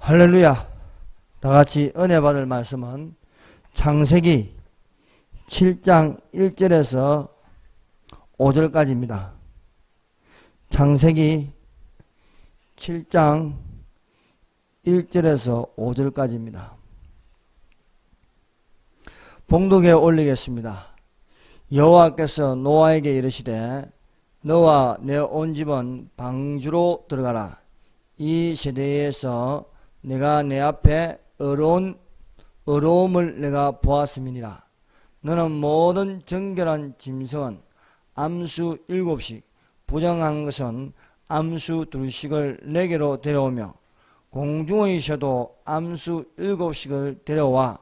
할렐루야. 다같이 은혜 받을 말씀은 창세기 7장 1절에서 5절까지입니다. 창세기 7장 1절에서 5절까지입니다. 봉독에 올리겠습니다. 여호와께서 노아에게 이르시되 너와 내 온 집은 방주로 들어가라. 이 세대에서 내가 내 앞에 어려움을 내가 보았음이니라. 너는 모든 정결한 짐승은 암수 7씩, 부정한 것은 암수 2씩을 내게로 데려오며 공중의 새도 암수 7씩을 데려와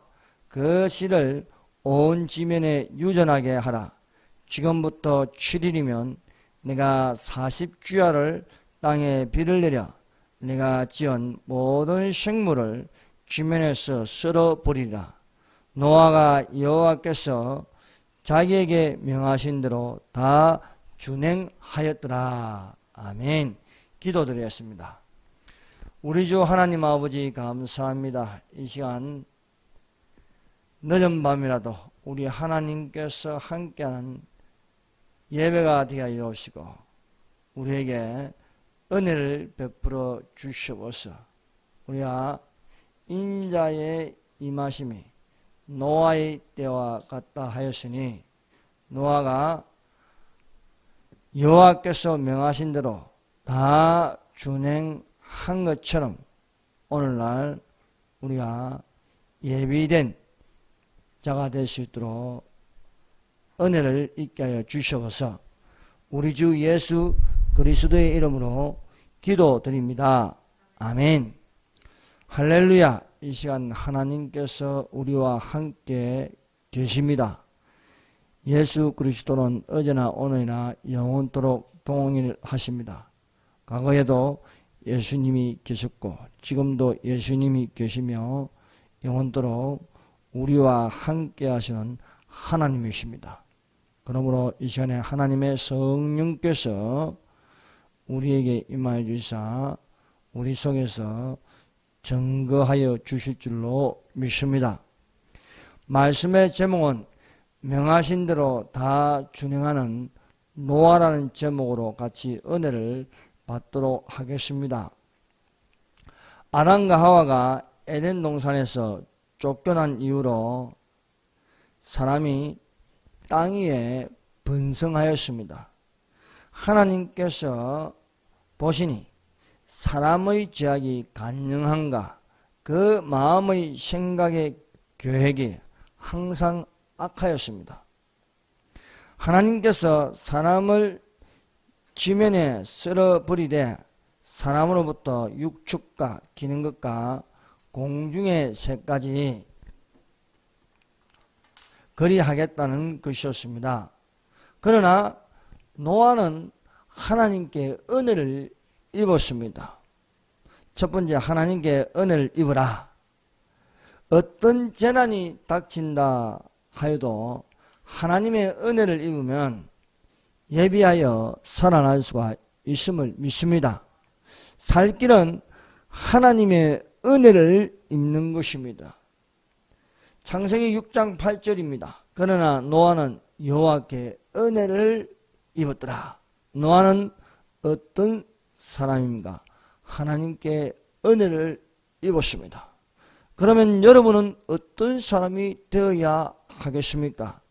그 씨를 온 지면에 유전하게 하라. 지금부터 7일이면 내가 40주야를 땅에 비를 내려 내가 지은 모든 생물을 지면에서 쓸어버리라. 노아가 여호와께서 자기에게 명하신 대로 다 준행하였더라. 아멘. 기도드리겠습니다. 우리 주 하나님 아버지 감사합니다. 이 시간 늦은 밤이라도 우리 하나님께서 함께하는 예배가 되게 하여 주시고 우리에게 은혜를 베풀어 주시옵소서. 우리가 인자의 임하심이 노아의 때와 같다 하였으니 노아가 여호와께서 명하신 대로 다 준행한 것처럼 오늘날 우리가 예비된 자가 될 수 있도록 은혜를 있게 하여 주시옵소서. 우리 주 예수 그리스도의 이름으로 기도드립니다. 아멘. 할렐루야. 이 시간 하나님께서 우리와 함께 계십니다. 예수 그리스도는 어제나 오늘이나 영원토록 동일하십니다. 과거에도 예수님이 계셨고 지금도 예수님이 계시며 영원토록 우리와 함께 하시는 하나님이십니다. 그러므로 이 시간에 하나님의 성령께서 우리에게 임하여 주시사 우리 속에서 증거하여 주실 줄로 믿습니다. 말씀의 제목은 명하신 대로 다 준행하는 노아라는 제목으로 같이 은혜를 받도록 하겠습니다. 아담과 하와가 에덴 동산에서 쫓겨난 이후로 사람이 땅 위에 번성하였습니다. 하나님께서 보시니 사람의 죄악이 간영한가 그 마음의 생각의 계획이 항상 악하였습니다. 하나님께서 사람을 지면에 쓸어버리되 사람으로부터 육축과 기는 것과 공중의 새까지 그리하겠다는 것이었습니다. 그러나 노아는 하나님께 은혜를 입었습니다. 첫 번째, 하나님께 은혜를 입으라. 어떤 재난이 닥친다 하여도 하나님의 은혜를 입으면 예비하여 살아날 수가 있음을 믿습니다. 살 길은 하나님의 은혜를 입는 것입니다. 창세기 6장 8절입니다. 그러나 노아는 여호와께 은혜를 입었더라. 노아는 어떤 사람인가? 하나님께 은혜를 입었습니다. 그러면 여러분은 어떤 사람이 되어야 하겠습니까?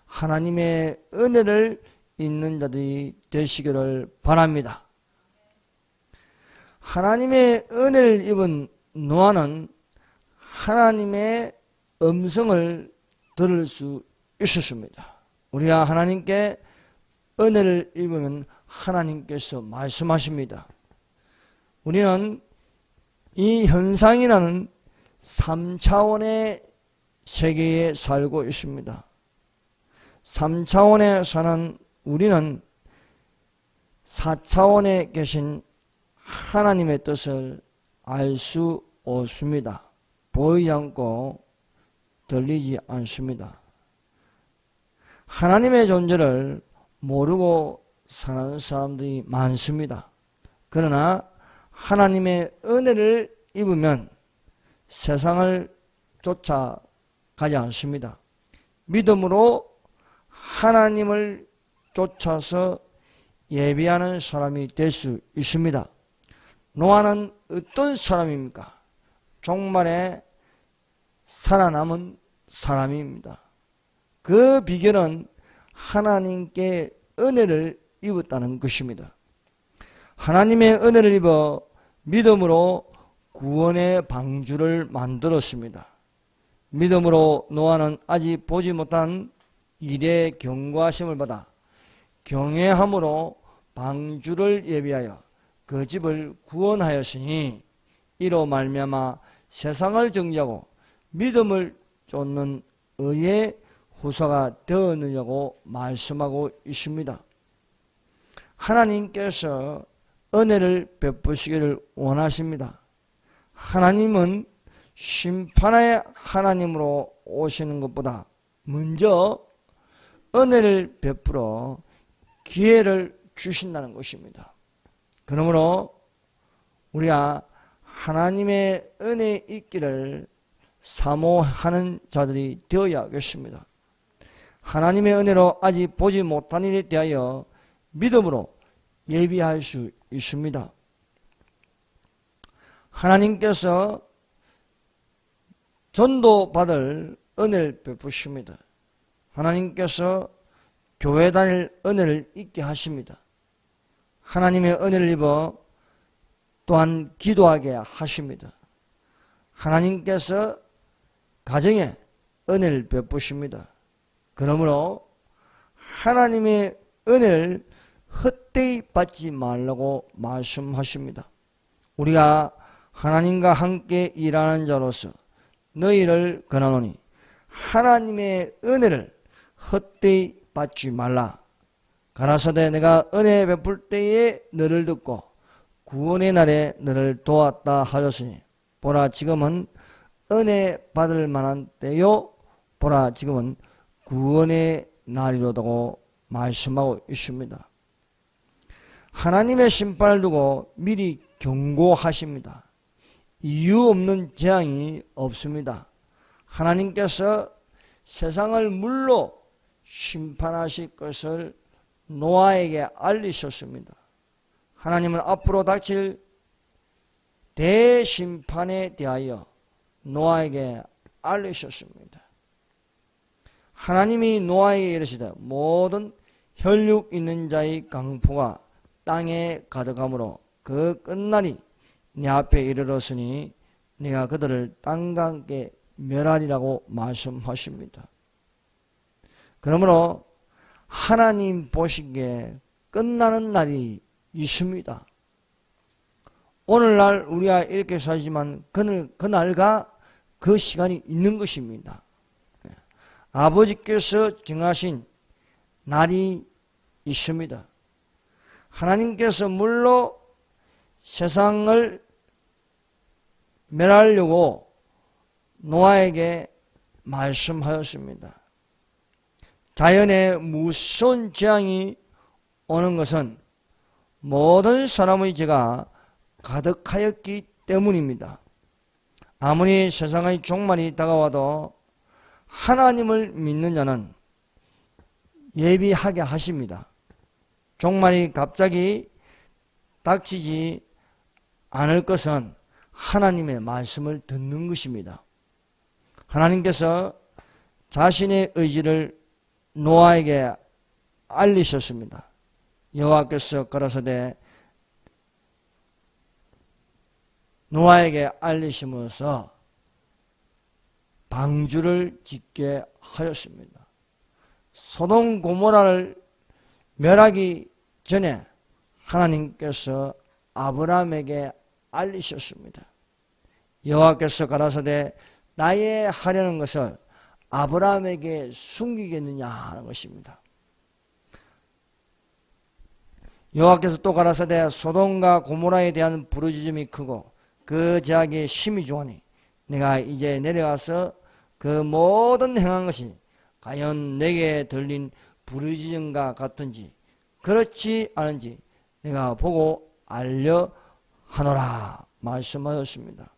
하나님의 은혜를 입는 자들이 되시기를 바랍니다. 하나님의 은혜를 입은 노아는 하나님의 음성을 들을 수 있었습니다. 우리가 하나님께 은혜를 입으면 하나님께서 말씀하십니다. 우리는 이 현상이라는 3차원의 세계에 살고 있습니다. 3차원에 사는 우리는 4차원에 계신 하나님의 뜻을 알 수 없습니다. 보이지 않고 들리지 않습니다. 하나님의 존재를 모르고 사는 사람들이 많습니다. 그러나 하나님의 은혜를 입으면 세상을 쫓아가지 않습니다. 믿음으로 하나님을 쫓아서 예비하는 사람이 될 수 있습니다. 노아는 어떤 사람입니까? 종말에 살아남은 사람입니다. 그 비결은 하나님께 은혜를 입었다는 것입니다. 하나님의 은혜를 입어 믿음으로 구원의 방주를 만들었습니다. 믿음으로 노아는 아직 보지 못한 일의 경고하심을 받아 경외함으로 방주를 예비하여 그 집을 구원하였으니 이로 말미암아 세상을 정죄하고 믿음을 쫓는 의의 후사가 되었느냐고 말씀하고 있습니다. 하나님께서 은혜를 베푸시기를 원하십니다. 하나님은 심판의 하나님으로 오시는 것보다 먼저 은혜를 베풀어 기회를 주신다는 것입니다. 그러므로 우리가 하나님의 은혜 있기를 사모하는 자들이 되어야겠습니다. 하나님의 은혜로 아직 보지 못한 일에 대하여 믿음으로 예비할 수 있습니다. 하나님께서 전도받을 은혜를 베푸십니다. 하나님께서 교회 다닐 은혜를 있게 하십니다. 하나님의 은혜를 입어 또한 기도하게 하십니다. 하나님께서 가정에 은혜를 베푸십니다. 그러므로 하나님의 은혜를 헛되이 받지 말라고 말씀하십니다. 우리가 하나님과 함께 일하는 자로서 너희를 권하노니 하나님의 은혜를 헛되이 받지 말라. 가라사대 내가 은혜 베풀 때에 너를 듣고 구원의 날에 너를 도왔다 하였으니 보라 지금은 은혜 받을 만한 때요 보라 지금은 구원의 날이로다고 말씀하고 있습니다. 하나님의 심판을 두고 미리 경고하십니다. 이유 없는 재앙이 없습니다. 하나님께서 세상을 물로 심판하실 것을 노아에게 알리셨습니다. 하나님은 앞으로 닥칠 대심판에 대하여 노아에게 알리셨습니다. 하나님이 노아에게 이르시되 모든 혈육 있는 자의 강포가 땅에 가득하므로 그 끝날이 네 앞에 이르렀으니 네가 그들을 땅과 함께 멸하리라고 말씀하십니다. 그러므로 하나님 보시기에 끝나는 날이 있습니다. 오늘날 우리가 이렇게 살지만 그날과 그 시간이 있는 것입니다. 아버지께서 정하신 날이 있습니다. 하나님께서 물로 세상을 멸하려고 노아에게 말씀하였습니다. 자연의 무서운 재앙이 오는 것은 모든 사람의 죄가 가득하였기 때문입니다. 아무리 세상의 종말이 다가와도 하나님을 믿는 자는 예비하게 하십니다. 종말이 갑자기 닥치지 않을 것은 하나님의 말씀을 듣는 것입니다. 하나님께서 자신의 의지를 노아에게 알리셨습니다. 여호와께서 가라사대 노아에게 알리시면서 방주를 짓게 하였습니다. 소돔 고모라를 멸하기 전에 하나님께서 아브라함에게 알리셨습니다. 여호와께서 가라사대 나의 하려는 것을 아브라함에게 숨기겠느냐 하는 것입니다. 여호와께서 또 가라사대 소돔과 고모라에 대한 부르짖음이 크고 그 제약이 심히 중하니 내가 이제 내려가서 그 모든 행한 것이 과연 내게 들린 부르짖음과 같은지 그렇지 않은지 내가 보고 알려 하노라 말씀하였습니다.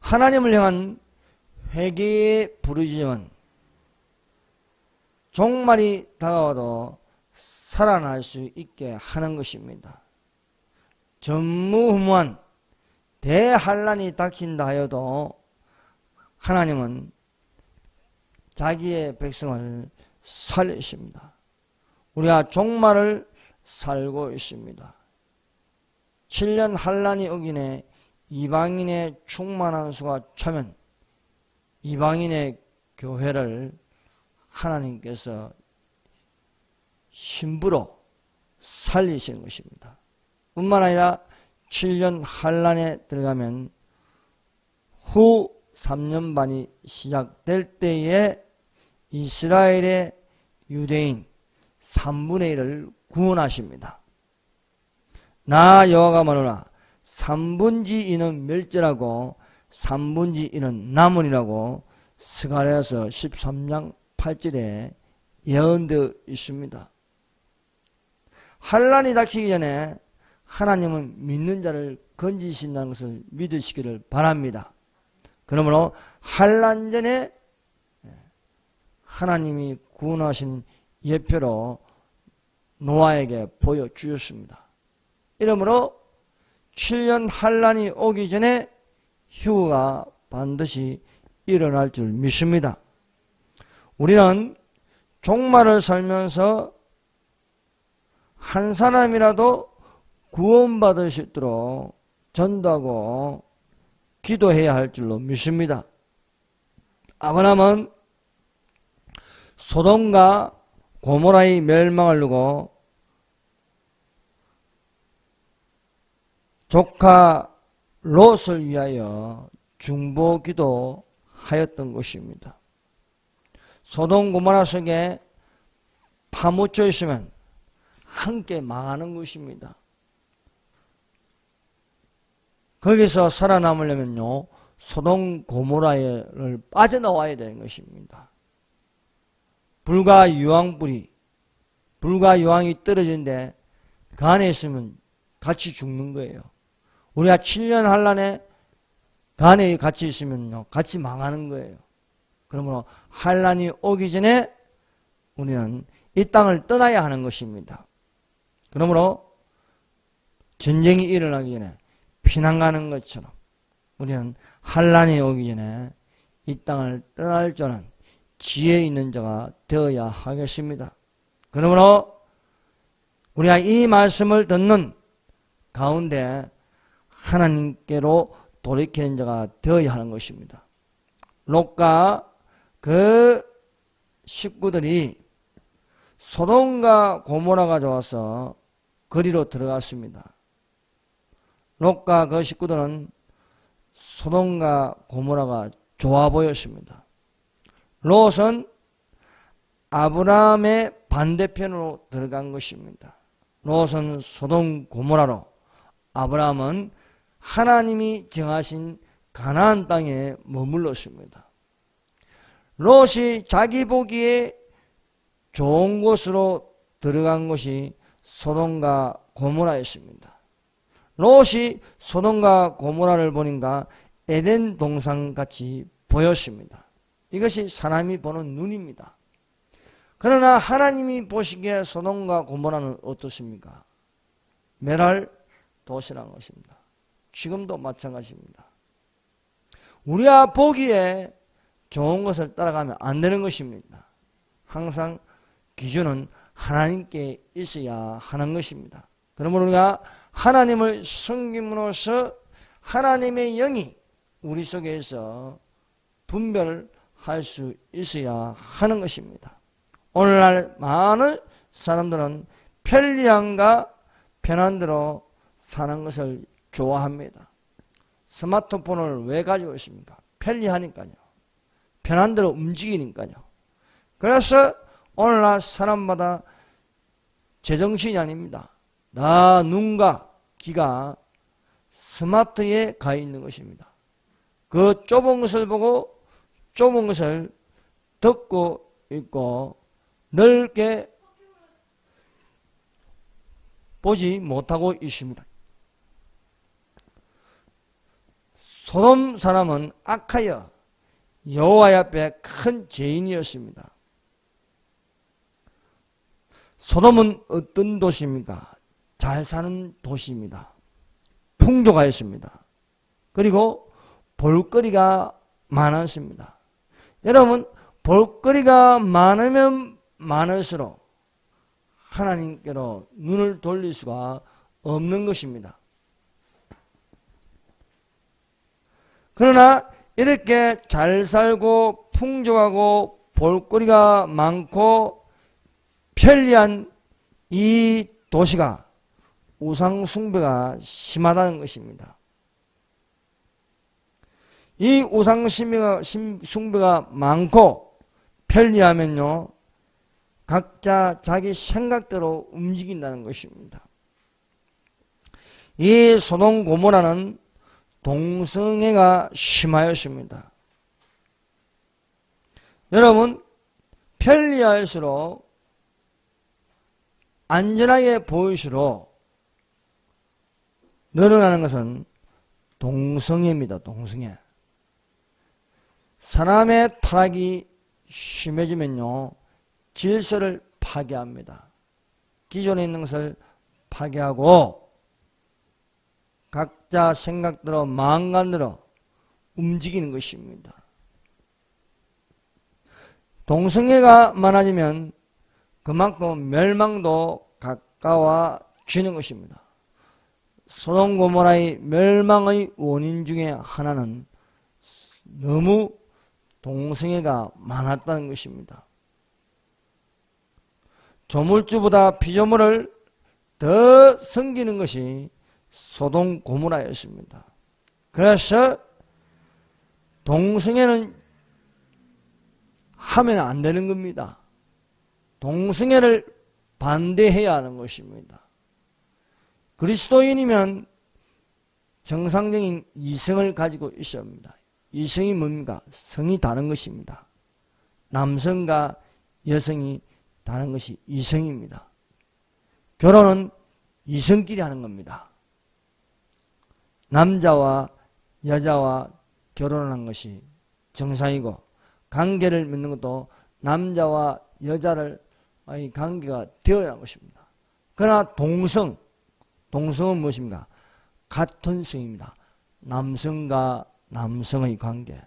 하나님을 향한 회개의 부르짖음은 종말이 다가와도 살아날 수 있게 하는 것입니다. 전무후무한 대환란이 닥친다 하여도 하나님은 자기의 백성을 살리십니다. 우리가 종말을 살고 있습니다. 7년 환란이 오기에 이방인의 충만한 수가 차면 이방인의 교회를 하나님께서 신부로 살리시는 것입니다. 뿐만 아니라 7년 환란에 들어가면 후 3년 반이 시작될 때에 이스라엘의 유대인 3분의 1을 구원하십니다. 나 여호와가 말하노라 3분지 2는 멸절하고 3분지 1은 남으리라고 스가랴서 13장 8절에 예언되어 있습니다. 환란이 닥치기 전에 하나님은 믿는 자를 건지신다는 것을 믿으시기를 바랍니다. 그러므로 환란 전에 하나님이 구원하신 예표로 노아에게 보여주셨습니다. 이러므로 7년 환란이 오기 전에 휴가 반드시 일어날 줄 믿습니다. 우리는 종말을 살면서 한 사람이라도 구원받을 수 있도록 전도하고 기도해야 할 줄로 믿습니다. 아브라함은 소돔과 고모라의 멸망을 두고 조카 롯을 위하여 중보기도 하였던 것입니다. 소돔 고모라 속에 파묻혀 있으면 함께 망하는 것입니다. 거기서 살아남으려면요, 소돔 고모라를 빠져나와야 되는 것입니다. 불과 유황불이, 불과 유황이 떨어지는데 그 안에 있으면 같이 죽는 거예요. 우리가 7년 환란에 그 안에 같이 있으면요, 같이 망하는 거예요. 그러므로 환란이 오기 전에 우리는 이 땅을 떠나야 하는 것입니다. 그러므로 전쟁이 일어나기 전에 피난 가는 것처럼 우리는 환란이 오기 전에 이 땅을 떠날 줄은 지혜 있는 자가 되어야 하겠습니다. 그러므로 우리가 이 말씀을 듣는 가운데 하나님께로 돌이키는 자가 되어야 하는 것입니다. 롯과 그 식구들이 소돔과 고모라가 좋아서 거리로 들어갔습니다. 롯과 그 식구들은 소돔과 고모라가 좋아 보였습니다. 롯은 아브라함의 반대편으로 들어간 것입니다. 롯은 소돔 고모라로, 아브라함은 하나님이 정하신 가나안 땅에 머물렀습니다. 롯이 자기 보기에 좋은 곳으로 들어간 것이 소돔과 고모라였습니다. 롯이 소돔과 고모라를 보니까 에덴 동산같이 보였습니다. 이것이 사람이 보는 눈입니다. 그러나 하나님이 보시기에 소돔과 고모라는 어떻습니까? 멸할 도시라는 것입니다. 지금도 마찬가지입니다. 우리가 보기에 좋은 것을 따라가면 안 되는 것입니다. 항상 기준은 하나님께 있어야 하는 것입니다. 그러므로 우리가 하나님을 섬김으로써 하나님의 영이 우리 속에서 분별할 수 있어야 하는 것입니다. 오늘날 많은 사람들은 편리함과 편한대로 사는 것을 좋아합니다. 스마트폰을 왜 가지고 있습니까? 편리하니까요. 편한 대로 움직이니까요. 그래서 오늘날 사람마다 제정신이 아닙니다. 다 눈과 귀가 스마트에 가 있는 것입니다. 그 좁은 것을 보고 좁은 것을 듣고 있고 넓게 보지 못하고 있습니다. 소돔 사람은 악하여 여호와 앞에 큰 죄인이었습니다. 소돔은 어떤 도시입니까? 잘 사는 도시입니다. 풍족하였습니다. 그리고 볼거리가 많았습니다. 여러분, 볼거리가 많으면 많을수록 하나님께로 눈을 돌릴 수가 없는 것입니다. 그러나 이렇게 잘 살고 풍족하고 볼거리가 많고 편리한 이 도시가 우상 숭배가 심하다는 것입니다. 이 우상 숭배가 많고 편리하면요, 각자 자기 생각대로 움직인다는 것입니다. 이 소돔 고모라는 동성애가 심하였습니다. 여러분, 편리할수록 안전하게 보일수록 늘어나는 것은 동성애입니다. 동성애. 사람의 타락이 심해지면요, 질서를 파괴합니다. 기존에 있는 것을 파괴하고 각자 생각대로 마음간대로 움직이는 것입니다. 동성애가 많아지면 그만큼 멸망도 가까워지는 것입니다. 소돔 고모라의 멸망의 원인 중에 하나는 너무 동성애가 많았다는 것입니다. 조물주보다 피조물을 더 섬기는 것이 소돔 고모라였습니다. 그래서 동성애는 하면 안 되는 겁니다. 동성애를 반대해야 하는 것입니다. 그리스도인이면 정상적인 이성을 가지고 있어야 합니다. 이성이 뭡니까? 성이 다른 것입니다. 남성과 여성이 다른 것이 이성입니다. 결혼은 이성끼리 하는 겁니다. 남자와 여자와 결혼하는 것이 정상이고, 관계를 맺는 것도 남자와 여자를 관계가 되어야 하는 것입니다. 그러나 동성은 무엇입니까? 같은 성입니다. 남성과 남성의 관계,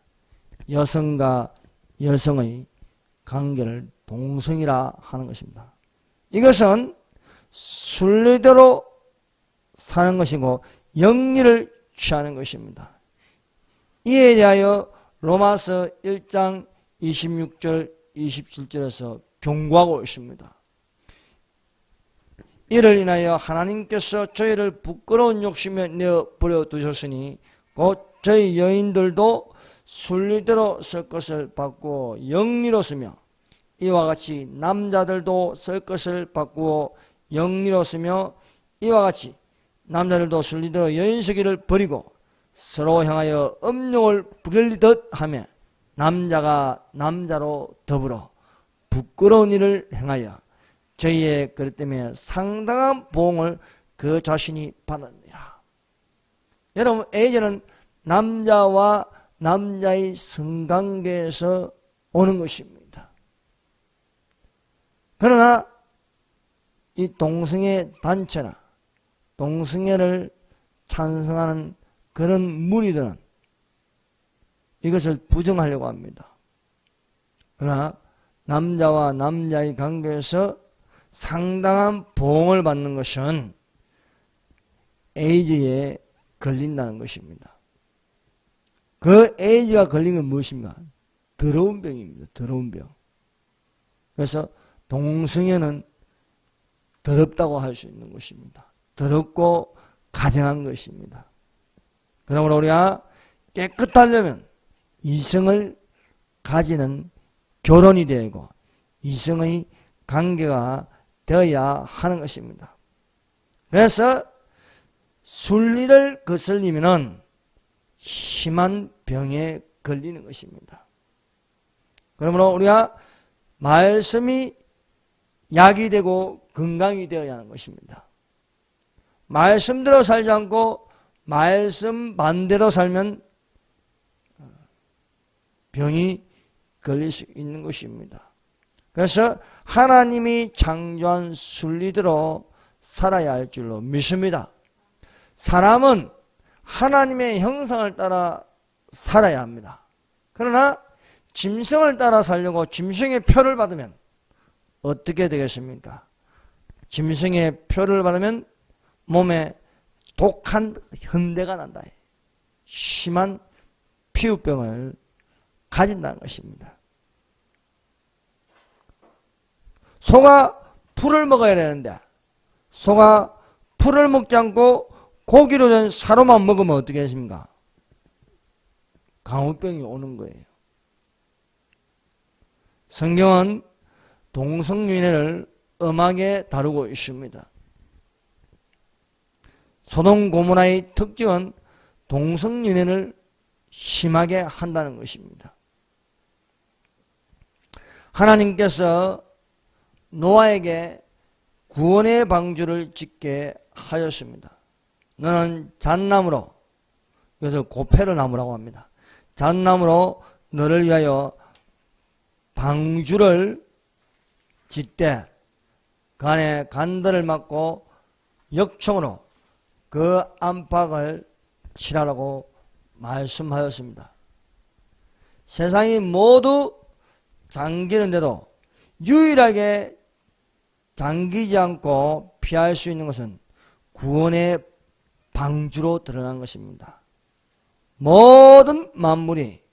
여성과 여성의 관계를 동성이라 하는 것입니다. 이것은 순리대로 사는 것이고 영리를 취하는 것입니다. 이에 대하여 로마서 1장 26절 27절에서 경고하고 있습니다. 이를 인하여 하나님께서 저희를 부끄러운 욕심에 내어버려 두셨으니 곧 저희 여인들도 순리대로 쓸 것을 바꾸어 영리로 쓰며, 이와 같이 남자들도 쓸 것을 바꾸어 영리로 쓰며, 이와 같이 남자들도 순리대로 여인시기를 버리고 서로 향하여 음욕을 부릴듯 하며, 남자가 남자로 더불어 부끄러운 일을 행하여 저희의 그릇 때문에 상당한 보응을 그 자신이 받았느니라. 여러분, 예전은 남자와 남자의 성관계에서 오는 것입니다. 그러나 이 동성애 단체나 동성애를 찬성하는 그런 무리들은 이것을 부정하려고 합니다. 그러나 남자와 남자의 관계에서 상당한 보응을 받는 것은 에이즈에 걸린다는 것입니다. 그 에이즈가 걸린 건 무엇입니까? 더러운 병입니다. 더러운 병. 그래서 동성애는 더럽다고 할 수 있는 것입니다. 더럽고 가증한 것입니다. 그러므로 우리가 깨끗하려면 이성을 가지는 결혼이 되고 이성의 관계가 되어야 하는 것입니다. 그래서 순리를 거슬리면은 심한 병에 걸리는 것입니다. 그러므로 우리가 말씀이 약이 되고 건강이 되어야 하는 것입니다. 말씀대로 살지 않고 말씀 반대로 살면 병이 걸릴 수 있는 것입니다. 그래서 하나님이 창조한 순리대로 살아야 할 줄로 믿습니다. 사람은 하나님의 형상을 따라 살아야 합니다. 그러나 짐승을 따라 살려고 짐승의 표를 받으면 어떻게 되겠습니까? 짐승의 표를 받으면 몸에 독한 현대가 난다. 심한 피부병을 가진다는 것입니다. 소가 풀을 먹어야 되는데 소가 풀을 먹지 않고 고기로 된 사료만 먹으면 어떻게 하십니까? 강우병이 오는 거예요. 성경은 동성윤회를 엄하게 다루고 있습니다. 소돔 고모라의 특징은 동성윤회를 심하게 한다는 것입니다. 하나님께서 노아에게 구원의 방주를 짓게 하였습니다. 너는 잣나무로, 이것을 고페르 나무라고 합니다. 잣나무로 너를 위하여 방주를 짓되 그 안에 간들을 막고 역청으로 그 안팎을 칠하라고 말씀하였습니다. 세상이 모두 잠기는데도 유일하게 잠기지 않고 피할 수 있는 것은 구원의 방주로 드러난 것입니다. 모든 만물이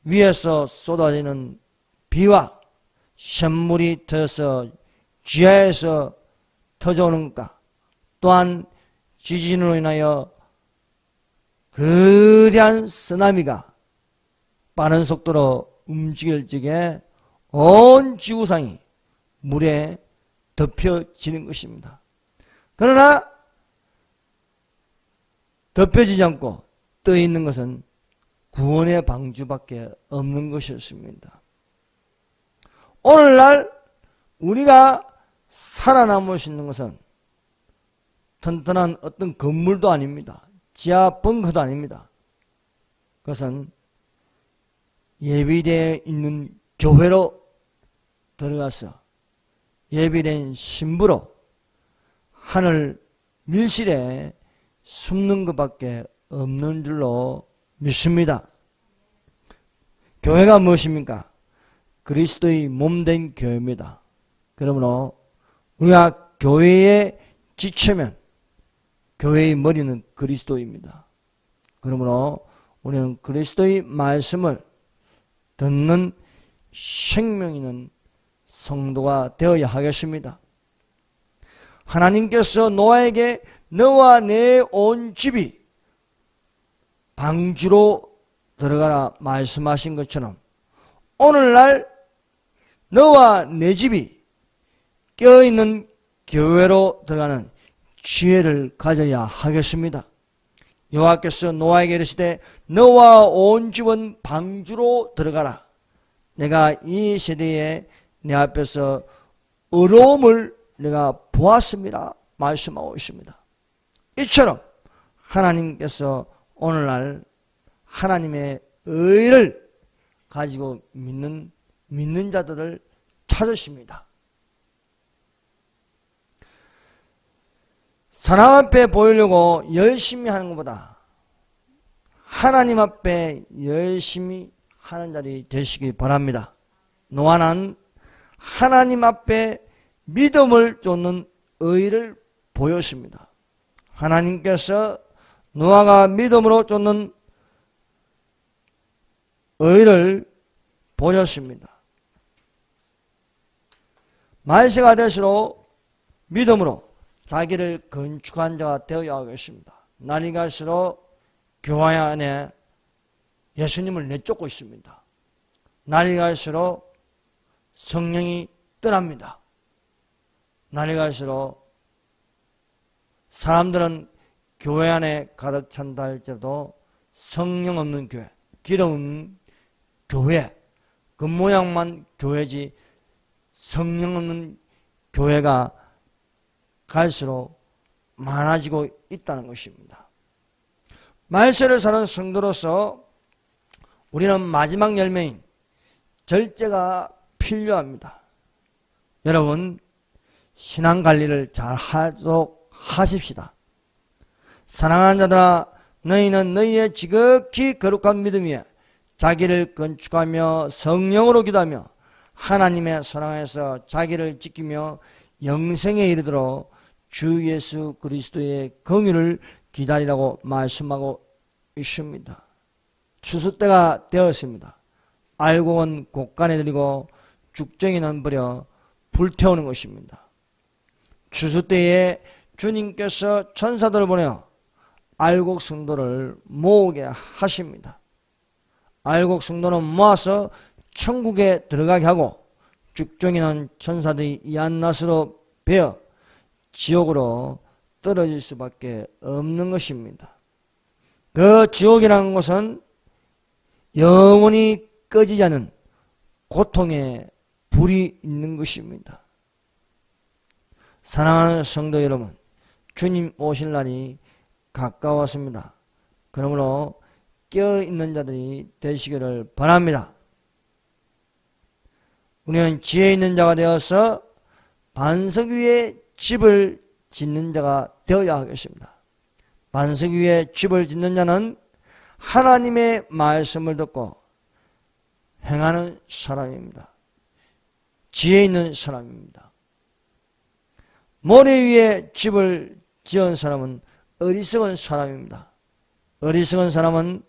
위에서 쏟아지는 비와 샘물이 터서 지하에서 터져오는 것과 또한 지진으로 인하여 거대한 쓰나미가 빠른 속도로 움직일 적에 온 지구상이 물에 덮여지는 것입니다. 그러나 덮여지지 않고 떠 있는 것은 구원의 방주밖에 없는 것이었습니다. 오늘날 우리가 살아남을 수 있는 것은 튼튼한 어떤 건물도 아닙니다. 지하 벙커도 아닙니다. 그것은 예비되어 있는 교회로 들어가서 예비된 신부로 하늘 밀실에 숨는 것밖에 없는 줄로 믿습니다. 교회가 무엇입니까? 그리스도의 몸된 교회입니다. 그러므로 우리가 교회에 지치면 교회의 머리는 그리스도입니다. 그러므로 우리는 그리스도의 말씀을 듣는 생명 있는 성도가 되어야 하겠습니다. 하나님께서 노아에게 너와 내 온 집이 방주로 들어가라 말씀하신 것처럼 오늘날 너와 내 집이 껴있는 교회로 들어가는 지혜를 가져야 하겠습니다. 여호와께서 노아에게 이르시되 너와 온 집은 방주로 들어가라. 내가 이 세대에 내 앞에서 의로움을 내가 보았습니다. 말씀하고 있습니다. 이처럼 하나님께서 오늘날 하나님의 의를 가지고 믿는 자들을 찾으십니다. 사람 앞에 보이려고 열심히 하는 것보다 하나님 앞에 열심히 하는 자리 되시기 바랍니다. 노아는 하나님 앞에 믿음을 쫓는 의를 보였습니다. 하나님께서 노아가 믿음으로 쫓는 의를 보셨습니다. 말세가 될수록 믿음으로 자기를 건축한 자가 되어야 하겠습니다. 날이 갈수록 교회 안에 예수님을 내쫓고 있습니다. 날이 갈수록 성령이 떠납니다. 날이 갈수록 사람들은 교회 안에 가득 찬다 할지라도 성령 없는 교회, 기름 없는 교회, 그 모양만 교회지 성령 없는 교회가 갈수록 많아지고 있다는 것입니다. 말세를 사는 성도로서 우리는 마지막 열매인 절제가 필요합니다. 여러분, 신앙관리를 잘 하도록 하십시다. 사랑하는 자들아, 너희는 너희의 지극히 거룩한 믿음 위에 자기를 건축하며 성령으로 기도하며 하나님의 사랑에서 자기를 지키며 영생에 이르도록 주 예수 그리스도의 긍휼을 기다리라고 말씀하고 있습니다. 추수 때가 되었습니다. 알곡은 곡간에 들이고 죽정이는 버려 불태우는 것입니다. 추수 때에 주님께서 천사들을 보내어 알곡 성도를 모으게 하십니다. 알곡 성도는 모아서 천국에 들어가게 하고 죽정이는 천사들이 이한낫으로 베어 지옥으로 떨어질 수밖에 없는 것입니다. 그 지옥이라는 것은 영원히 꺼지지 않는 고통의 불이 있는 것입니다. 사랑하는 성도 여러분, 주님 오실 날이 가까웠습니다. 그러므로 깨어있는 자들이 되시기를 바랍니다. 우리는 지혜 있는 자가 되어서 반석 위에 집을 짓는 자가 되어야 하겠습니다. 반석 위에 집을 짓는 자는 하나님의 말씀을 듣고 행하는 사람입니다. 지혜 있는 사람입니다. 모래 위에 집을 지은 사람은 어리석은 사람입니다. 어리석은 사람은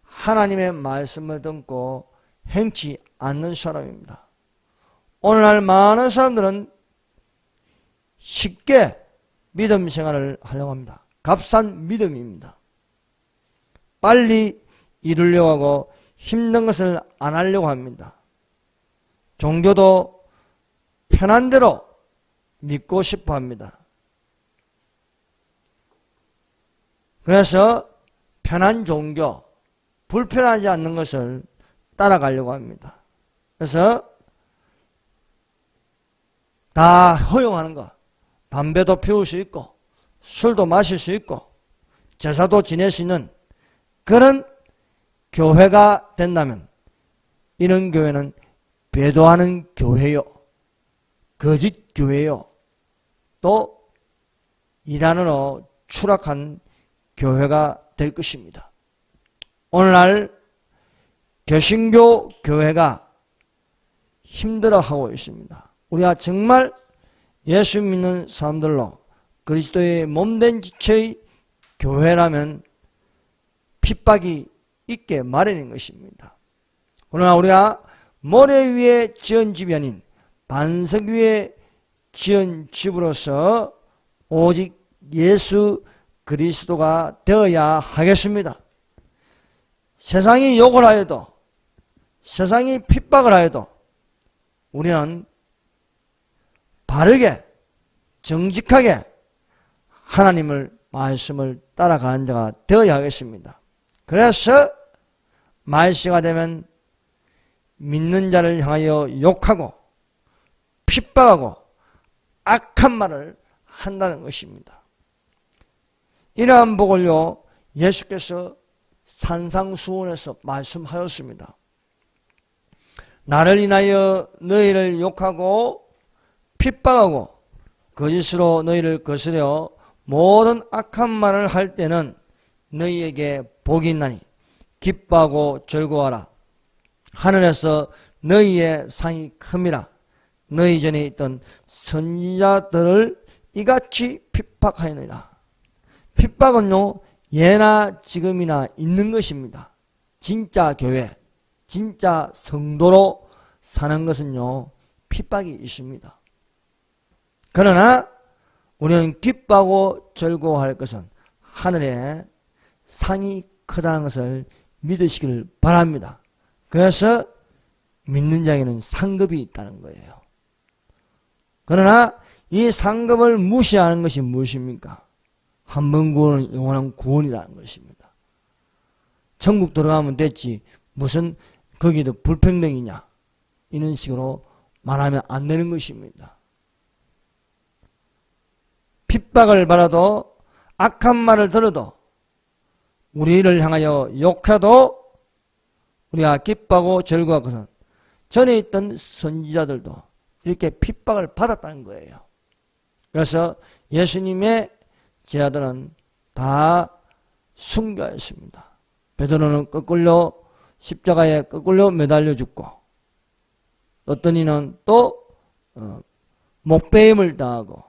하나님의 말씀을 듣고 행치 않는 사람입니다. 오늘날 많은 사람들은 쉽게 믿음 생활을 하려고 합니다. 값싼 믿음입니다. 빨리 이루려고 하고 힘든 것을 안 하려고 합니다. 종교도 편한 대로 믿고 싶어 합니다. 그래서 편한 종교, 불편하지 않는 것을 따라가려고 합니다. 그래서 다 허용하는 것, 담배도 피울 수 있고 술도 마실 수 있고 제사도 지낼 수 있는 그런 교회가 된다면 이런 교회는 배도하는 교회요, 거짓 교회요, 또 이단으로 추락한 교회가 될 것입니다. 오늘날 개신교 교회가 힘들어하고 있습니다. 우리가 정말 예수 믿는 사람들로 그리스도의 몸된 지체의 교회라면 핍박이 있게 마련인 것입니다. 그러나 우리가 모래 위에 지은 집이 아닌 반석 위에 지은 집으로서 오직 예수 그리스도가 되어야 하겠습니다. 세상이 욕을 하여도 세상이 핍박을 하여도 우리는 바르게 정직하게 하나님을 말씀을 따라가는 자가 되어야 하겠습니다. 그래서 말시가 되면 믿는 자를 향하여 욕하고 핍박하고 악한 말을 한다는 것입니다. 이러한 복을요 예수께서 산상수훈에서 말씀하였습니다. 나를 인하여 너희를 욕하고 핍박하고 거짓으로 너희를 거스려 모든 악한 말을 할 때는 너희에게 복이 있나니 기뻐하고 즐거워하라. 하늘에서 너희의 상이 큼이라. 너희 전에 있던 선지자들을 이같이 핍박하였느니라. 핍박은요 예나 지금이나 있는 것입니다. 진짜 교회, 진짜 성도로 사는 것은요 핍박이 있습니다. 그러나 우리는 기뻐하고 즐거워할 것은 하늘에 상이 크다는 것을 믿으시기를 바랍니다. 그래서 믿는 자에게는 상급이 있다는 거예요. 그러나 이 상급을 무시하는 것이 무엇입니까? 한 번 구원은 영원한 구원이라는 것입니다. 천국 들어가면 됐지 무슨 거기도 불평등이냐 이런 식으로 말하면 안 되는 것입니다. 핍박을 받아도 악한 말을 들어도 우리를 향하여 욕해도 우리가 기뻐하고 즐거워할 것은 전에 있던 선지자들도 이렇게 핍박을 받았다는 거예요. 그래서 예수님의 제자들은 다 순교하였습니다. 베드로는 거꾸로 십자가에 거꾸로 매달려 죽고, 어떤 이는 또 목배임을 당하고,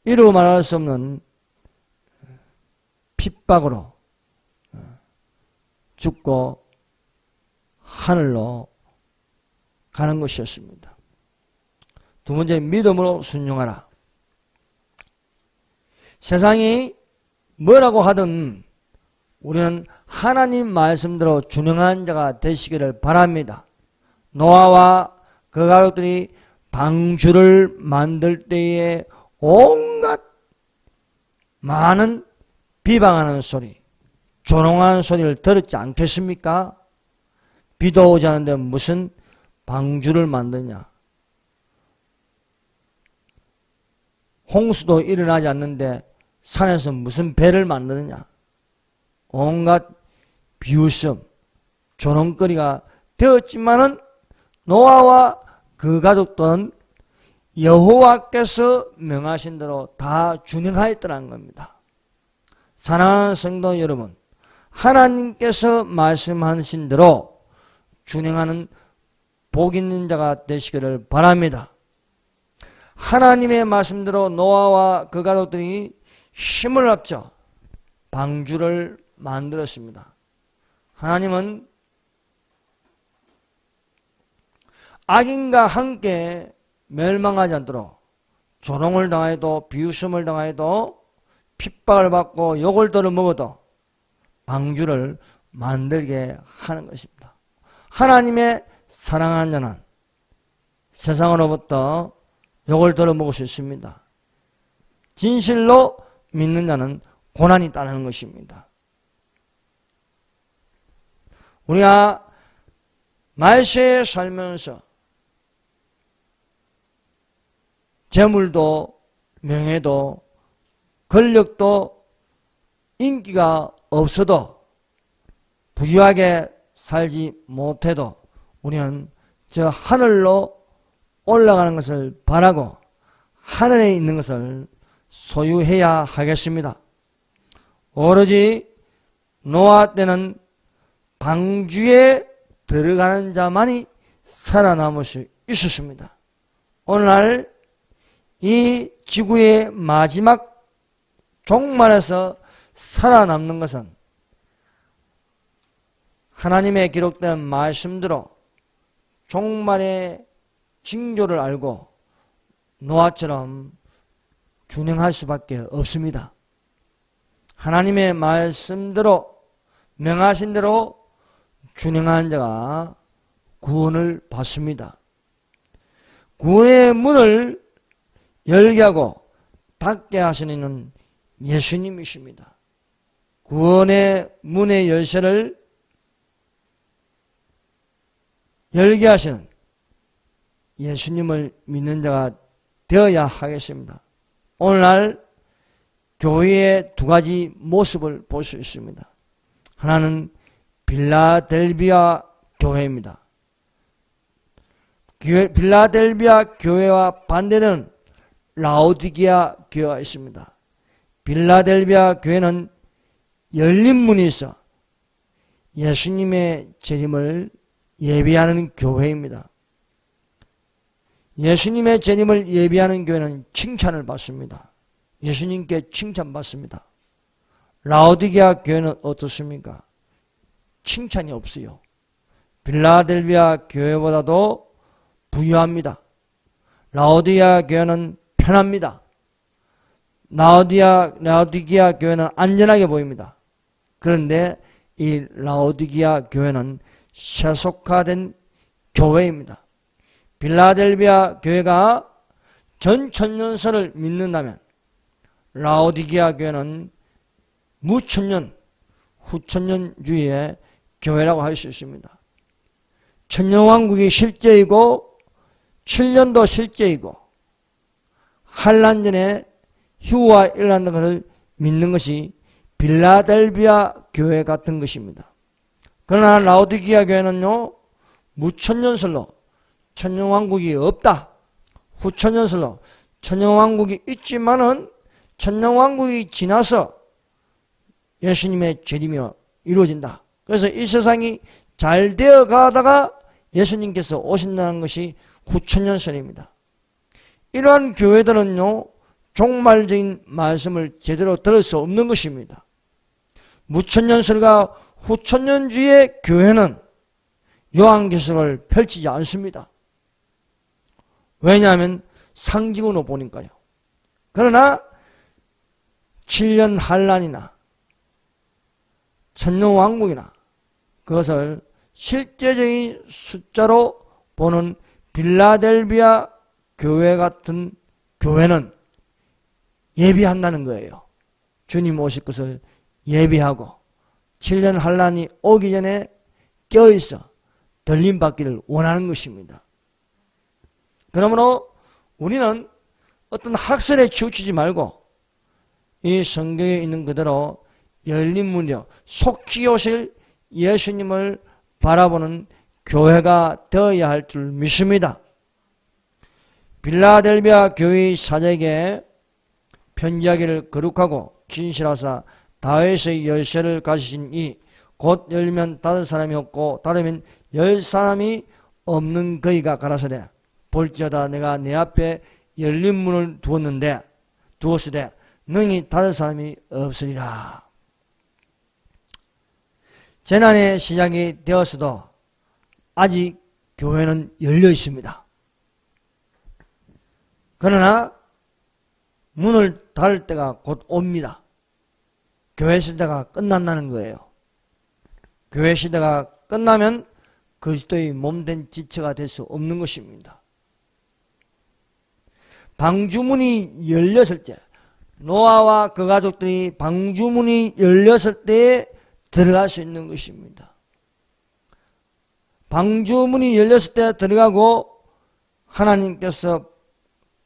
이루 말할 수 없는 핍박으로 죽고 하늘로 가는 것이었습니다. 두 번째, 믿음으로 순종하라. 세상이 뭐라고 하든 우리는 하나님 말씀대로 준행한 자가 되시기를 바랍니다. 노아와 그 가족들이 방주를 만들 때에 온갖 많은 비방하는 소리, 조롱하는 소리를 들었지 않겠습니까? 비도 오지 않는데 무슨 방주를 만드냐? 홍수도 일어나지 않는데 산에서 무슨 배를 만드느냐? 온갖 비웃음, 조롱거리가 되었지만은 노아와 그 가족들은 여호와께서 명하신 대로 다 준행하였더라는 겁니다. 사랑하는 성도 여러분, 하나님께서 말씀하신 대로 준행하는 복 있는 자가 되시기를 바랍니다. 하나님의 말씀대로 노아와 그 가족들이 힘을 합쳐 방주를 만들었습니다. 하나님은 악인과 함께 멸망하지 않도록 조롱을 당해도 비웃음을 당해도 핍박을 받고 욕을 들어먹어도 방주를 만들게 하는 것입니다. 하나님의 사랑하는 자는 세상으로부터 욕을 들어먹을 수 있습니다. 진실로 믿는 자는 고난이 따르는 것입니다. 우리가 말세에 살면서 재물도 명예도 권력도 인기가 없어도 부유하게 살지 못해도 우리는 저 하늘로 올라가는 것을 바라고 하늘에 있는 것을 소유해야 하겠습니다. 오로지 노아 때는 방주에 들어가는 자만이 살아남을 수 있었습니다. 오늘날 이 지구의 마지막 종말에서 살아남는 것은 하나님의 기록된 말씀대로 종말의 징조를 알고 노아처럼 준행할 수밖에 없습니다. 하나님의 말씀대로 명하신 대로 준행한 자가 구원을 받습니다. 구원의 문을 열게 하고 닫게 하시는 이는 예수님이십니다. 구원의 문의 열쇠를 열게 하시는 예수님을 믿는 자가 되어야 하겠습니다. 오늘날 교회의 두 가지 모습을 볼 수 있습니다. 하나는 빌라델비아 교회입니다. 빌라델비아 교회와 반대는 라오디게아 교회가 있습니다. 빌라델비아 교회는 열린 문이 있어 예수님의 재림을 예비하는 교회입니다. 예수님의 재림을 예비하는 교회는 칭찬을 받습니다. 예수님께 칭찬받습니다. 라오디게아 교회는 어떻습니까? 칭찬이 없어요. 빌라델비아 교회보다도 부유합니다. 라오디게아 교회는 편합니다. 라오디게아 교회는 안전하게 보입니다. 그런데 이 라오디게아 교회는 세속화된 교회입니다. 빌라델비아 교회가 전천년설을 믿는다면 라오디게아 교회는 무천년, 후천년주의의 교회라고 할 수 있습니다. 천년왕국이 실제이고 7년도 실제이고 한란전에 휴가 일어나는 것을 믿는 것이 빌라델비아 교회 같은 것입니다. 그러나 라오디기아 교회는요, 무천년설로 천년왕국이 없다. 후천년설로 천년왕국이 있지만은 천년왕국이 지나서 예수님의 재림이 이루어진다. 그래서 이 세상이 잘 되어 가다가 예수님께서 오신다는 것이 후천년설입니다. 이러한 교회들은요, 종말적인 말씀을 제대로 들을 수 없는 것입니다. 무천년설과 후천년주의 교회는 요한계시록을 펼치지 않습니다. 왜냐하면 상징으로 보니까요. 그러나 7년 환란이나 천년왕국이나 그것을 실제적인 숫자로 보는 빌라델비아 교회 같은 교회는 예비한다는 거예요. 주님 오실 것을 예비하고 7년 환란이 오기 전에 껴있어 들림받기를 원하는 것입니다. 그러므로 우리는 어떤 학설에 치우치지 말고 이 성경에 있는 그대로 열린 문이요 속히 오실 예수님을 바라보는 교회가 되어야 할 줄 믿습니다. 빌라델비아 교회의 사제에게 편지하기를 거룩하고 진실하사 다윗의 열쇠를 가지신 이 곧 열면 닫을 사람이 없고 닫으면 열 사람이 없는 그이가 가라사대 볼지어다 내가 내 앞에 열린 문을 두었으되 능히 닫을 사람이 없으리라. 재난의 시작이 되었어도 아직 교회는 열려 있습니다. 그러나 문을 닫을 때가 곧 옵니다. 교회 시대가 끝난다는 거예요. 교회 시대가 끝나면 그리스도의 몸된 지체가 될 수 없는 것입니다. 방주문이 열렸을 때 노아와 그 가족들이 방주문이 열렸을 때에 들어갈 수 있는 것입니다. 방주문이 열렸을 때 들어가고 하나님께서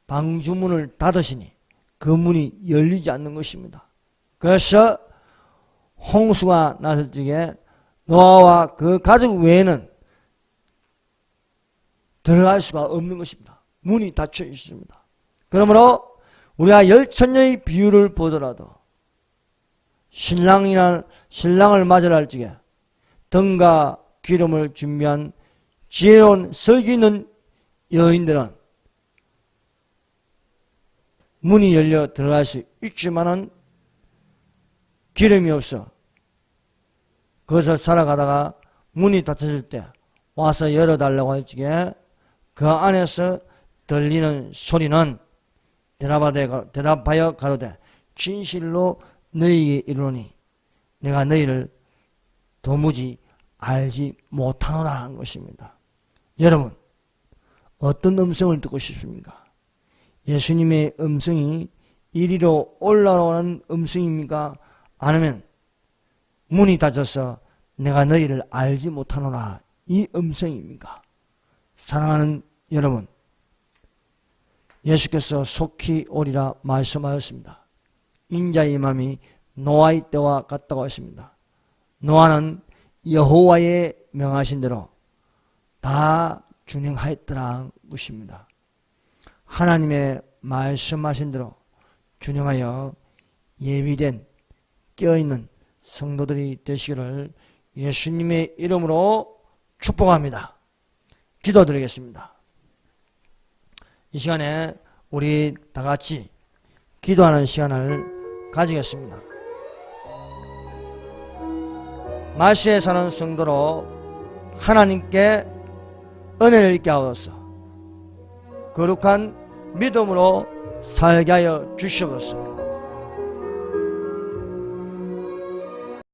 방주문을 닫으시니 그 문이 열리지 않는 것입니다. 그래서 홍수가 났을 적에 노아와 그 가족 외에는 들어갈 수가 없는 것입니다. 문이 닫혀 있습니다. 그러므로 우리가 열천녀의 비유를 보더라도 신랑을 맞으러 할 적에 등과 기름을 준비한 지혜로운 설기 있는 여인들은 문이 열려 들어갈 수 있지만은 기름이 없어 그것을 살아가다가 문이 닫혔을 때 와서 열어달라고 할 적에 그 안에서 들리는 소리는 대답하여 가로되 진실로 너희에게 이르노니 내가 너희를 도무지 알지 못하노라 한 것입니다. 여러분 어떤 음성을 듣고 싶습니까? 예수님의 음성이 이리로 올라오는 음성입니까? 아니면 문이 닫혀서 내가 너희를 알지 못하노라 이 음성입니까? 사랑하는 여러분, 예수께서 속히 오리라 말씀하였습니다. 인자의 맘이 노아의 때와 같다고 했습니다. 노아는 여호와의 명하신 대로 다 준행하였더라 것입니다. 하나님의 말씀하신 대로 준행하여 예비된 깨어있는 성도들이 되시기를 예수님의 이름으로 축복합니다. 기도드리겠습니다. 이 시간에 우리 다 같이 기도하는 시간을 가지겠습니다. 마시에 사는 성도로 하나님께 은혜를 입게 하옵소서. 거룩한 믿음으로 살게 하여 주시옵소서.